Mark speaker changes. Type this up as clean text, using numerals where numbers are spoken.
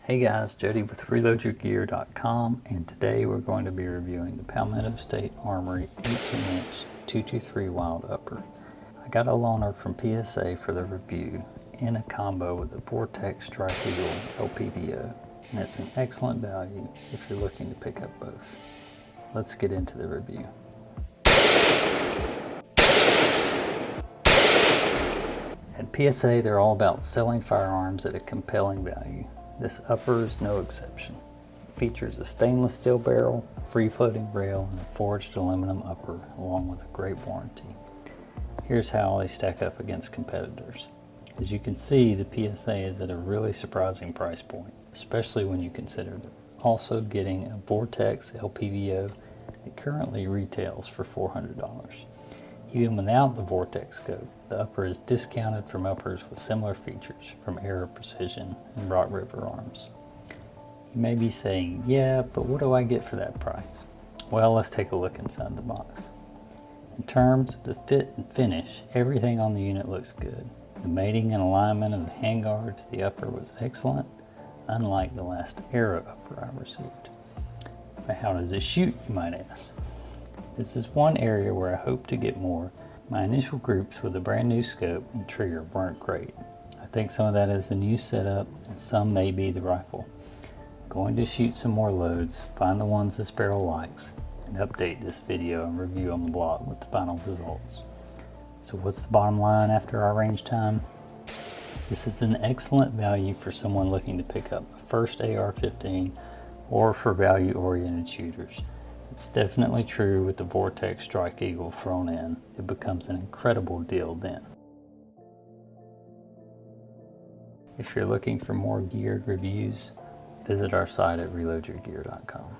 Speaker 1: Hey guys, Jody with ReloadYourGear.com, and today we're going to be reviewing the Palmetto State Armory 18-inch 223 Wylde upper. I got a loaner from PSA for the review in a combo with the Vortex Strike Eagle LPVO, and it's an excellent value if you're looking to pick up both. Let's get into the review. At PSA, they're all about selling firearms at a compelling value. This upper is no exception. It features a stainless steel barrel, free-floating rail, and a forged aluminum upper, along with a great warranty. Here's how they stack up against competitors. As you can see, the PSA is at a really surprising price point, especially when you consider they're also getting a Vortex LPVO that currently retails for $400. Even without the Vortex scope, the upper is discounted from uppers with similar features from Air Precision and Rock River Arms. You may be saying, yeah, but what do I get for that price? Well, let's take a look inside the box. In terms of the fit and finish, everything on the unit looks good. The mating and alignment of the handguard to the upper was excellent, unlike the last Aero upper I received. But how does it shoot, you might ask? This is one area where I hope to get more. My initial groups with a brand new scope and trigger weren't great. I think some of that is the new setup and some may be the rifle. I'm going to shoot some more loads, find the ones this barrel likes, and update this video and review on the blog with the final results. So what's the bottom line after our range time? This is an excellent value for someone looking to pick up a first AR-15 or for value-oriented shooters. It's definitely true with the Vortex Strike Eagle thrown in. It becomes an incredible deal then. If you're looking for more geared reviews, visit our site at ReloadYourGear.com.